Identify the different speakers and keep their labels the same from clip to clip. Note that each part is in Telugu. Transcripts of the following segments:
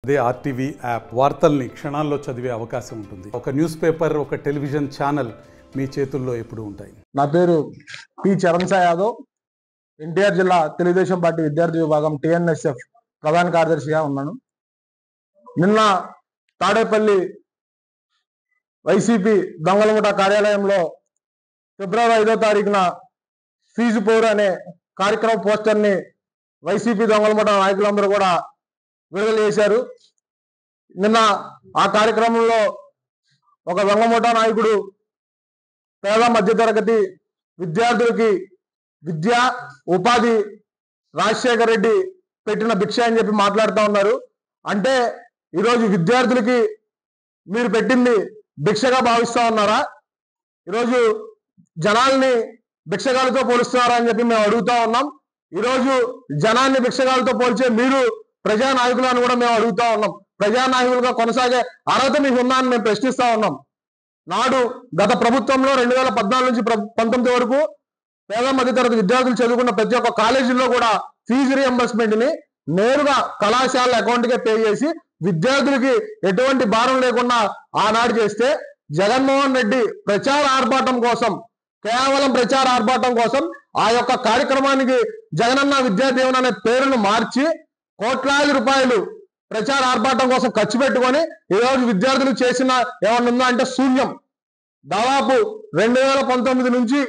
Speaker 1: అదే ఆర్టీవీ యాప్ వార్తల్ని క్షణాల్లో చదివే అవకాశం ఉంటుంది. ఒక న్యూస్ పేపర్, ఒక టెలివిజన్ ఛానల్ మీ చేతుల్లో ఎప్పుడూ ఉంటాయి.
Speaker 2: నా పేరు పి చరణ్ సాయి యాదవ్. ఎన్టీఆర్ జిల్లా తెలుగుదేశం పార్టీ విద్యార్థి విభాగం టిఎన్ఎస్ఎఫ్ ప్రధాన కార్యదర్శిగా ఉన్నాను. నిన్న తాడేపల్లి వైసీపీ దొంగలముఠ కార్యాలయంలో ఫిబ్రవరి 5వ తారీఖున ఫీజు పోరు అనే కార్యక్రమ పోస్టర్ని వైసీపీ దొంగలముఠ నాయకులందరూ కూడా విడుదల చేశారు. నిన్న ఆ కార్యక్రమంలో ఒక దొంగముఠ నాయకుడు పేద మధ్యతరగతి విద్యార్థులకి విద్య ఉపాధి రాజశేఖర రెడ్డి పెట్టిన భిక్ష అని చెప్పి మాట్లాడుతూ ఉన్నారు. అంటే ఈరోజు విద్యార్థులకి మీరు పెట్టింది భిక్షగా భావిస్తూ ఉన్నారా? ఈరోజు జనాల్ని భిక్షగాలతో పోలుస్తున్నారా అని చెప్పి మేము అడుగుతా ఉన్నాం. ఈరోజు జనాన్ని భిక్షగాలతో పోల్చే మీరు ప్రజానాయకులను కూడా మేము అడుగుతా ఉన్నాం. ప్రజానాయకులుగా కొనసాగే అర్హత మీకు ఉందా అని మేము ప్రశ్నిస్తా ఉన్నాం. నాడు గత ప్రభుత్వంలో 2014 నుంచి 19 వరకు పేద మధ్యతరగతి విద్యార్థులు చదువుకున్న ప్రతి ఒక్క కాలేజీల్లో కూడా ఫీజు రియంబర్స్మెంట్ ని నేరుగా కళాశాల అకౌంట్కే పే చేసి విద్యార్థులకి ఎటువంటి భారం లేకుండా ఆనాడు చేస్తే, జగన్మోహన్ రెడ్డి ప్రచార ఆర్భాటం కోసం, కేవలం ప్రచార ఆర్భాటం కోసం ఆ యొక్క కార్యక్రమానికి జగనన్న విద్యాదీవెన అనే పేరును మార్చి కోట్లాది రూపాయలు ప్రచార ఆర్భాటం కోసం ఖర్చు పెట్టుకొని ఈరోజు విద్యార్థులు చేసిన ఏమన్నా ఉందా అంటే శూన్యం. దాదాపు 2019 నుంచి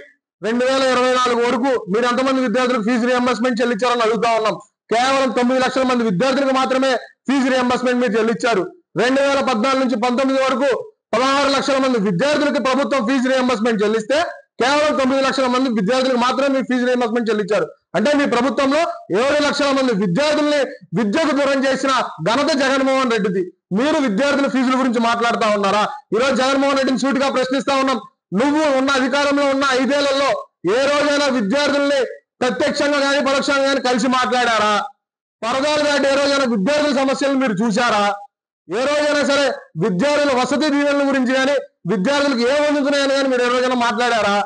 Speaker 2: 2024 వరకు మీరు ఎంతమంది విద్యార్థులకు ఫీజు రియంబర్స్మెంట్ చెల్లించారని అడుగుతా ఉన్నాం. కేవలం 9 లక్షల మంది విద్యార్థులకు మాత్రమే ఫీజు రియంబర్స్మెంట్ మీరు చెల్లించారు. 2014 నుంచి 19 వరకు 16 లక్షల మంది విద్యార్థులకి ప్రభుత్వం ఫీజు రియంబర్స్మెంట్ చెల్లిస్తే కేవలం 9 లక్షల మంది విద్యార్థులకు మాత్రమే మీరు ఫీజు రియంబర్స్మెంట్ చెల్లించారు. అంటే మీ ప్రభుత్వంలో 7 లక్షల మంది విద్యార్థుల్ని విద్యకు దూరం చేసిన ఘనత జగన్మోహన్ రెడ్డిది. మీరు విద్యార్థుల ఫీజుల గురించి మాట్లాడుతూ ఉన్నారా? ఈరోజు జగన్మోహన్ రెడ్డిని సూటిగా ప్రశ్నిస్తా ఉన్నాం. నువ్వు ఉన్న అధికారంలో ఉన్న 5 ఏళ్లలో ఏ రోజైనా విద్యార్థుల్ని ప్రత్యక్షంగా కానీ పరోక్షంగా కానీ కలిసి మాట్లాడారా? పరదాలు దాటి ఏ రోజైనా విద్యార్థుల సమస్యలను మీరు చూశారా? ఏ రోజైనా సరే విద్యార్థుల వసతి దీవెనల గురించి కానీ విద్యార్థులకు ఏం అందుతున్నాయని కానీ మీరు ఏ రోజైనా మాట్లాడారా?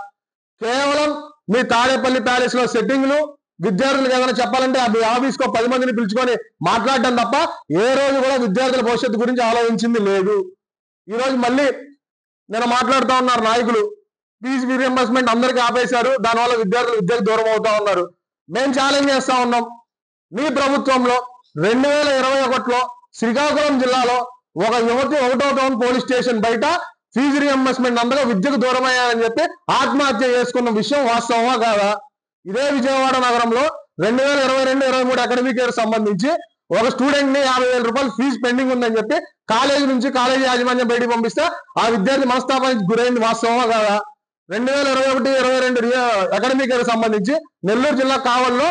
Speaker 2: కేవలం మీ తాడేపల్లి ప్యాలెస్ లో సెట్టింగ్లు, విద్యార్థులకు ఏదైనా చెప్పాలంటే మీ ఆఫీస్ కో 10 మందిని పిలుచుకొని మాట్లాడడం తప్ప ఏ రోజు కూడా విద్యార్థుల భవిష్యత్తు గురించి ఆలోచించింది లేదు. ఈ రోజు మళ్ళీ నేను మాట్లాడుతూ ఉన్నారు నాయకులు, ఫీజు రియంబర్స్మెంట్ అందరికీ ఆపేశారు, దానివల్ల విద్యార్థులు విద్యకు దూరం అవుతా ఉన్నారు. మేము ఛాలెంజ్ చేస్తా ఉన్నాం. మీ ప్రభుత్వంలో 2021లో శ్రీకాకుళం జిల్లాలో ఒక యువతి 1వ టౌన్ పోలీస్ స్టేషన్ బయట ఫీజు రియంబర్స్మెంట్ అందరూ విద్యకు దూరం అయ్యారని చెప్పి ఆత్మహత్య చేసుకున్న విషయం వాస్తవమా కాదా? ఇదే విజయవాడ నగరంలో 2022-23 అకాడమిక్ ఇయర్ సంబంధించి ఒక స్టూడెంట్ ని 50,000 రూపాయలు ఫీజు పెండింగ్ ఉందని చెప్పి కాలేజీ నుంచి కాలేజీ యాజమాన్యం బయటికి పంపిస్తే ఆ విద్యార్థి మనస్తాపానికి గురైంది వాస్తవమా కాదా? 2021-22 అకాడమిక్ ఇయర్ సంబంధించి నెల్లూరు జిల్లా కావల్లో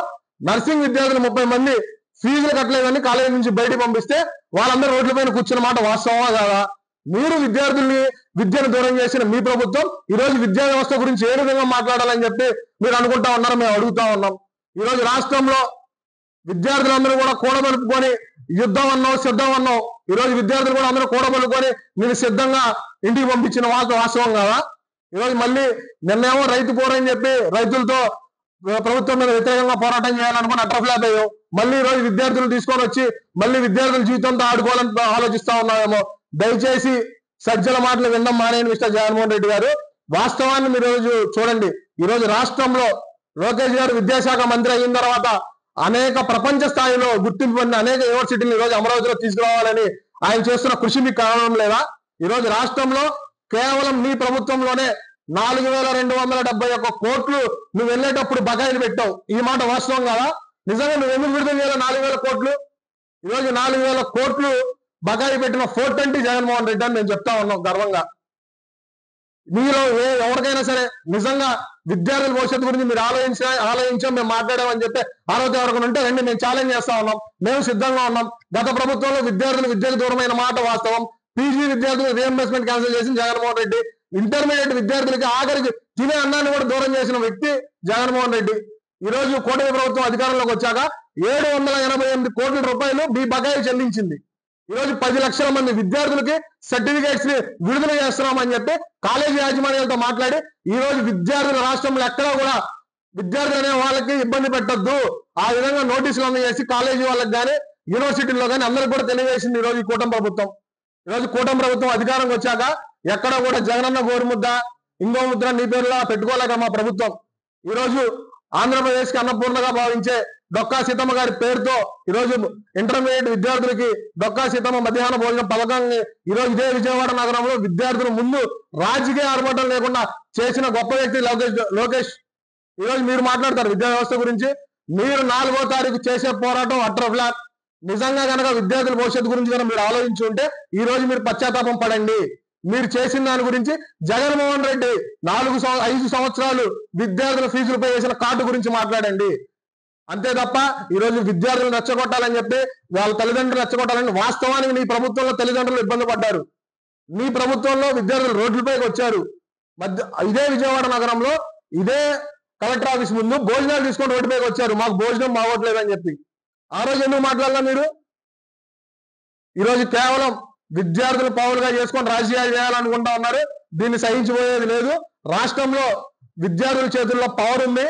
Speaker 2: నర్సింగ్ విద్యార్థులు 30 మంది ఫీజులు కట్టలేదని కాలేజీ నుంచి బయటికి పంపిస్తే వాళ్ళందరూ రోడ్లపైన కూర్చున్న మాట వాస్తవమా కాదా? మీరు విద్యార్థుల్ని విద్యను దూరం చేసిన మీ ప్రభుత్వం ఈ రోజు విద్యా వ్యవస్థ గురించి ఏ విధంగా మాట్లాడాలని చెప్పి మీరు అనుకుంటా ఉన్నారో మేము అడుగుతా ఉన్నాం. ఈ రోజు రాష్ట్రంలో విద్యార్థులందరూ కూడా కూడబలుపుకొని యుద్ధం అన్నావు సిద్ధం అన్నావు. ఈ రోజు విద్యార్థులు కూడా అందరూ కూడబలుకొని మీరు సిద్ధంగా ఇంటికి పంపించిన వాస్తవం కదా? ఈరోజు మళ్ళీ నిన్నేమో రైతు పోరని చెప్పి రైతులతో ప్రభుత్వం మీద వ్యతిరేకంగా పోరాటం చేయాలనుకుని అట్రఫ్లాప్ అయ్యావు. మళ్ళీ ఈ రోజు విద్యార్థులు తీసుకొని వచ్చి మళ్ళీ విద్యార్థుల జీవితంతో ఆడుకోవాలని ఆలోచిస్తా ఉన్నామేమో. దయచేసి సజ్జల మాటలు వినడం మానేయండి మిస్టర్ జగన్మోహన్ రెడ్డి గారు. వాస్తవాన్ని మీరు రోజు చూడండి. ఈ రోజు రాష్ట్రంలో లోకేష్ గారు విద్యాశాఖ మంత్రి అయిన తర్వాత అనేక ప్రపంచ స్థాయిలో గుర్తింపు పొందిన అనేక యూనివర్సిటీలు ఈ రోజు అమరావతిలో తీసుకురావాలని ఆయన చేస్తున్న కృషి మీకు కారణం లేదా? ఈ రోజు రాష్ట్రంలో కేవలం మీ ప్రభుత్వంలోనే 4,271 కోట్లు నువ్వు వెళ్ళేటప్పుడు బకాయిలు పెట్టావు. ఈ మాట వాస్తవం కదా? నిజంగా నువ్వు ఎందుకు విడుదల చేయాలి 4,000 కోట్లు? ఈరోజు 4,000 కోట్లు బకాయి పెట్టిన 420 జగన్మోహన్ రెడ్డి అని మేము చెప్తా ఉన్నాం గర్వంగా. మీలో ఎవరికైనా సరే నిజంగా విద్యార్థుల భవిష్యత్తు గురించి మీరు ఆలోచించాం మేము మాట్లాడామని చెప్పి ఆలోచన ఎవరికి ఉంటే రండి, మేము ఛాలెంజ్ చేస్తా ఉన్నాం. మేము సిద్ధంగా ఉన్నాం. గత ప్రభుత్వంలో విద్యార్థులు విద్యకు దూరమైన మాట వాస్తవం. పీజీ విద్యార్థులు రియంబర్స్మెంట్ క్యాన్సిల్ చేసిన జగన్మోహన్ రెడ్డి. ఇంటర్మీడియట్ విద్యార్థులకి ఆఖరికి తినే అన్నాన్ని కూడా దూరం చేసిన వ్యక్తి జగన్మోహన్ రెడ్డి. ఈ రోజు కూటమి ప్రభుత్వం అధికారంలోకి వచ్చాక 788 కోట్ల రూపాయలు మీ బకాయి చెల్లించింది. ఈ రోజు 10 లక్షల మంది విద్యార్థులకి సర్టిఫికేట్స్ ని విడుదల చేస్తున్నామని చెప్పి కాలేజీ యాజమాన్యాలతో మాట్లాడి ఈ రోజు విద్యార్థుల రాష్ట్రంలో ఎక్కడా కూడా విద్యార్థులు అనే వాళ్ళకి ఇబ్బంది పెట్టద్దు, ఆ విధంగా నోటీసులు అందజేసి కాలేజీ వాళ్ళకి కానీ యూనివర్సిటీల్లో కానీ అందరికి కూడా తెలియజేసింది ఈరోజు ఈ కూటమి ప్రభుత్వం. ఈరోజు కూటమి ప్రభుత్వం అధికారంకి వచ్చాక ఎక్కడ కూడా జగనన్న గోరు ముద్ద ఇంకో ముద్ర నీ పేరులా పెట్టుకోలేక మా ప్రభుత్వం ఈరోజు ఆంధ్రప్రదేశ్ కి అన్నపూర్ణగా భావించే డొక్కా సీతమ్మ గారి పేరుతో ఈరోజు ఇంటర్మీడియట్ విద్యార్థులకి డొక్కా సీతమ్మ మధ్యాహ్న భోజనం పథకాన్ని ఈరోజు ఇదే విజయవాడ నగరంలో విద్యార్థుల ముందు రాజకీయ ఆర్భాటం లేకుండా చేసిన గొప్ప వ్యక్తి లోకేష్. ఈరోజు మీరు మాట్లాడతారు విద్యా వ్యవస్థ గురించి. మీరు 4వ తారీఖు చేసే పోరాటం అట్టర్ ఫ్లాప్. నిజంగా కనుక విద్యార్థుల భవిష్యత్తు గురించి కనుక మీరు ఆలోచించి ఉంటే ఈ రోజు మీరు పశ్చాత్తాపం పడండి. మీరు చేసిన దాని గురించి జగన్మోహన్ రెడ్డి 5 సంవత్సరాలు విద్యార్థుల ఫీజులపై వేసిన కార్డు గురించి మాట్లాడండి. అంతే తప్ప ఈరోజు విద్యార్థులు రెచ్చగొట్టాలని చెప్పి వాళ్ళ తల్లిదండ్రులు రెచ్చగొట్టాలని, వాస్తవానికి నీ ప్రభుత్వంలో తల్లిదండ్రులు ఇబ్బంది పడ్డారు. నీ ప్రభుత్వంలో విద్యార్థులు రోడ్లపైకి వచ్చారు. ఇదే విజయవాడ నగరంలో ఇదే కలెక్టర్ ఆఫీస్ ముందు భోజనాలు తీసుకొని రోడ్డుపైకి వచ్చారు, మాకు భోజనం బాగోట్లేదని చెప్పి. ఆ రోజు ఎందుకు మాట్లాడాలా మీరు? ఈరోజు కేవలం విద్యార్థులు పౌరులుగా చేసుకొని రాజకీయాలు చేయాలనుకుంటా ఉన్నారు. దీన్ని సహించిపోయేది లేదు. రాష్ట్రంలో విద్యార్థుల చేతుల్లో పవర్ ఉంది.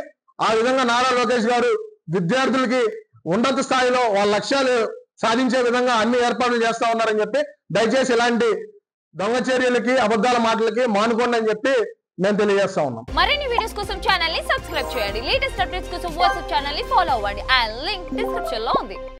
Speaker 2: ఆ విధంగా నారా లోకేష్ గారు విద్యార్థులకి ఉన్నత స్థాయిలో వాళ్ళ లక్ష్యాలు సాధించే విధంగా అన్ని ఏర్పాట్లు చేస్తా ఉన్నారని చెప్పి దయచేసి ఇలాంటి దొంగ చర్యలకి అబద్ధాల మాటలకి మానుకోండి అని చెప్పి నేను తెలియజేస్తా ఉన్నాం.
Speaker 3: మరిన్ని వీడియోస్ కోసం ఛానల్ ని సబ్స్క్రైబ్ చేయండి. లేటెస్ట్ అప్డేట్స్ కోసం వాట్సాప్ ఛానల్ ని ఫాలో అవ్వండి. ఆ లింక్ డిస్క్రిప్షన్ లో ఉంది.